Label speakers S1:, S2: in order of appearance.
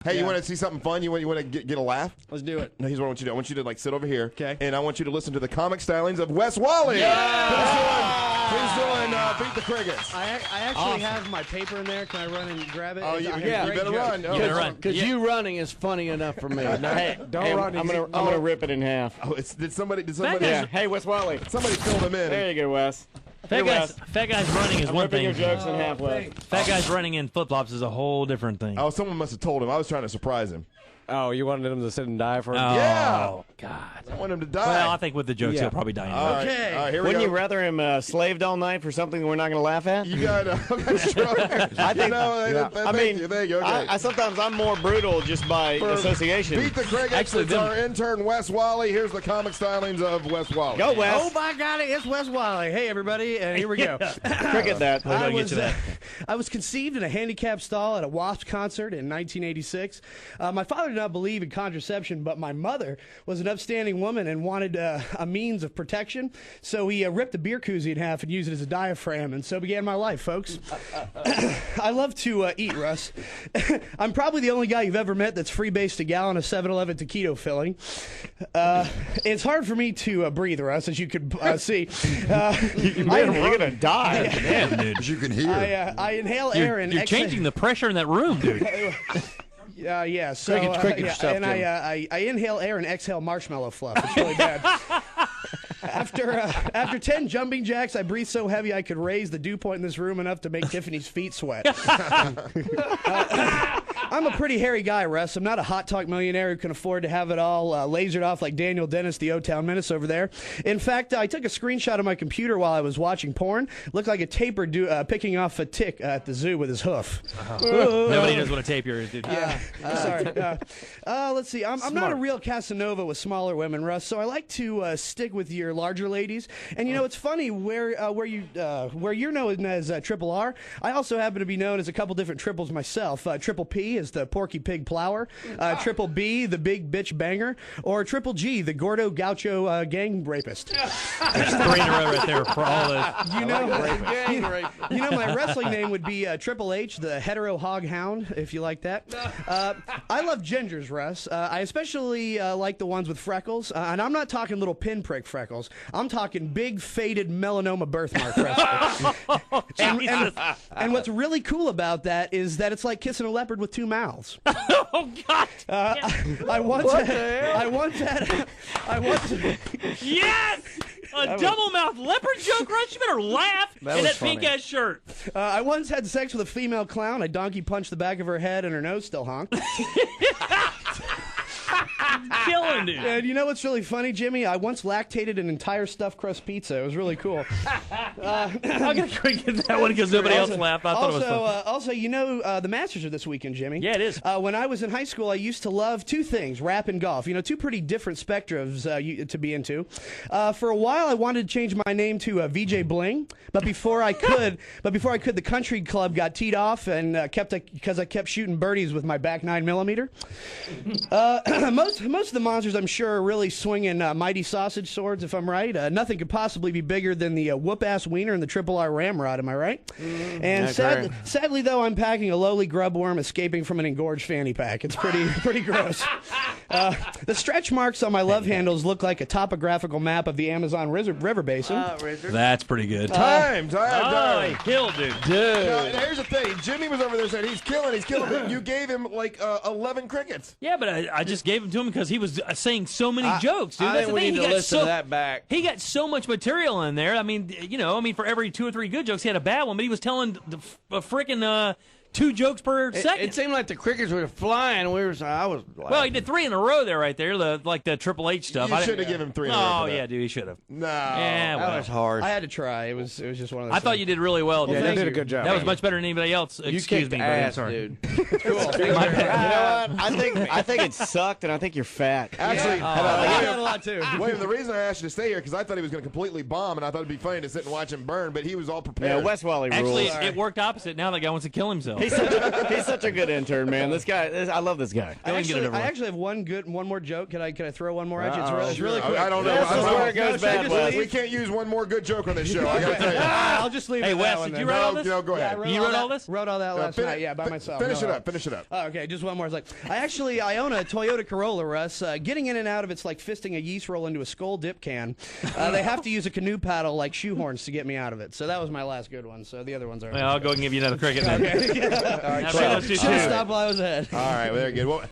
S1: Hey, you want to see something fun? You want to get a laugh?
S2: Let's do it.
S1: No, here's what I want you to do. I want you to like sit over here.
S2: Okay.
S1: And I want you to listen to the comic stylings of Wes Wally.
S2: Yeah!
S1: Who's doing Beat the Crickets.
S2: I actually have my paper in there. Can I run and grab it?
S1: Oh, you better
S2: joke.
S1: run. Oh,
S3: You better run.
S4: Because you running is funny enough for me. Hey,
S3: Don't run.
S4: I'm gonna rip it in half.
S1: Oh, did somebody?
S4: Yeah. Hey, Wes Wally.
S1: Somebody fill them in.
S4: There you go, Wes.
S3: Fat guys running is
S4: I'm
S3: one
S4: ripping
S3: thing.
S4: your jokes in half, Wes.
S3: Fat guys running in flip-flops is a whole different thing.
S1: Oh, someone must have told him. I was trying to surprise him.
S5: Oh, you wanted him to sit and die for?
S1: Yeah.
S3: God.
S1: I want him to die.
S3: Well, I think with the jokes, he'll probably die anyway.
S1: All right, here we
S4: Wouldn't
S1: go.
S4: you rather him slaved all night for something we're not going to laugh at?
S1: You got that's true.
S4: I think.
S1: Thank you. Okay.
S4: I sometimes I'm more brutal just by association.
S1: Beat the Crickets.
S3: Actually,
S1: it's our intern Wes Wally. Here's the comic stylings of Wes Wally.
S4: Go, Wes.
S2: Oh, my God, it's Wes Wally. Hey, everybody, and here we go.
S4: Cricket that.
S2: I was conceived in a handicapped stall at a Wasp concert in 1986. My father did not believe in contraception, but my mother was an upstanding woman and wanted a means of protection. So he ripped a beer koozie in half and used it as a diaphragm, and so began my life, folks. I love to eat, Russ. I'm probably the only guy you've ever met that's freebased a gallon of 7-Eleven taquito filling. It's hard for me to breathe, Russ, as you could see.
S4: You're going to die.
S3: Damn, dude.
S6: As you can hear.
S2: I inhale air and
S3: You're changing the pressure in that room, dude.
S2: Yeah, so
S4: cricket stuff,
S2: and I inhale air and exhale marshmallow fluff. It's really bad. After 10 jumping jacks, I breathed so heavy I could raise the dew point in this room enough to make Tiffany's feet sweat. I'm a pretty hairy guy, Russ. I'm not a hot talk millionaire who can afford to have it all lasered off like Daniel Dennis, the O-Town Menace over there. In fact, I took a screenshot of my computer while I was watching porn. Looked like a tapir picking off a tick at the zoo with his hoof.
S3: Nobody knows what a tapir is, dude.
S2: Yeah, sorry. Let's see. I'm not a real Casanova with smaller women, Russ. So I like to stick with your larger ladies. And you know, it's funny where you're known as Triple R. I also happen to be known as a couple different triples myself. Triple P is the Porky Pig Plower. Triple B, the Big Bitch Banger, or Triple G, the Gordo Gaucho Gang Rapist.
S3: There's 3 in a row right there for all the.
S2: You know, my wrestling name would be Triple H, the Hetero Hog Hound, if you like that. I love gingers, Russ. I especially like the ones with freckles, and I'm not talking little pinprick freckles. I'm talking big, faded melanoma birthmark freckles. And what's really cool about that is that it's like kissing a leopard with 2 mouths.
S3: Oh God!
S2: I once had.
S3: Yes! A double mouth leopard joke, Russ. You better laugh in that pink ass shirt.
S2: I once had sex with a female clown. I donkey punched the back of her head, and her nose still honked.
S3: Killing, dude.
S2: And you know what's really funny, Jimmy? I once lactated an entire stuffed crust pizza. It was really cool.
S3: I'm gonna get that one because nobody else laughed. I thought it was fun.
S2: Also, you know, the Masters are this weekend, Jimmy.
S3: Yeah, it is.
S2: When I was in high school, I used to love 2 things: rap and golf. You know, 2 pretty different spectrums to be into. For a while, I wanted to change my name to VJ Bling, but before I could, the country club got teed off and because I kept shooting birdies with my back 9mm. Most of the monsters, I'm sure, are really swinging mighty sausage swords, if I'm right. Nothing could possibly be bigger than the whoop-ass wiener and the Triple R ramrod, am I right? And sadly, though, I'm packing a lowly grub worm escaping from an engorged fanny pack. It's pretty gross. The stretch marks on my love handles look like a topographical map of the Amazon River Basin.
S3: That's pretty good.
S1: Time.
S3: Oh, he killed, dude.
S1: Now, here's the thing. Jimmy was over there saying he's killing. But you gave him like 11 crickets.
S3: Yeah, but I just gave him to him because he was saying so many jokes, dude.
S5: I
S3: That's
S5: think
S3: the thing.
S5: we need to listen to that back.
S3: He got so much material in there. I mean, for every 2 or 3 good jokes, he had a bad one, but he was telling a freaking 2 jokes per second.
S5: It seemed like the crickets were flying. I was like,
S3: well, he did 3 in a row there, right there, the Triple H stuff.
S1: You should have given him 3 in a row.
S3: Oh, yeah, dude, he should have.
S1: No.
S3: Yeah, well.
S5: that was harsh.
S2: I had to try. It was just one of those
S3: I thought you did really well, dude.
S5: Yeah, you did a good job.
S3: That was much better than anybody else.
S5: You
S3: Excuse
S5: kicked
S3: me, buddy. I'm
S5: ass,
S3: sorry.
S5: dude.
S2: Cool.
S4: My bad. You know what? I think it sucked, and I think you're fat.
S1: Actually,
S2: I had a lot, too.
S1: William, the reason I asked you to stay here because I thought he was going to completely bomb, and I thought it'd be funny to sit and watch him burn, but he was all prepared.
S4: Yeah, Wes Wally rules.
S3: Actually, it worked opposite. Now that guy wants to kill himself.
S4: He's such a good intern, man. This guy, I love this guy.
S2: I actually have one more joke. Can I throw one more at you? It's really quick.
S1: I don't know.
S4: This is where it goes bad, Wes.
S1: We can't use one more good joke on this show. I gotta tell you.
S2: I'll just leave it.
S3: Hey,
S2: at
S3: Wes,
S2: that one,
S3: did
S2: then.
S3: you write all this?
S1: No, go ahead.
S3: You wrote all this?
S2: Wrote all that last night. Yeah, by myself.
S1: Finish
S2: No,
S1: it up. Finish it up.
S2: Oh, okay, just one more. It's like I own a Toyota Corolla, Russ. Getting in and out of it's like fisting a yeast roll into a Skull dip can. They have to use a canoe paddle like shoehorns to get me out of it. So that was my last good one. So the other ones are.
S3: Well, I'll go and give you another cricket then.
S2: Okay.
S3: All right,
S2: Should have stopped while I was ahead.
S1: All right, very good. Well,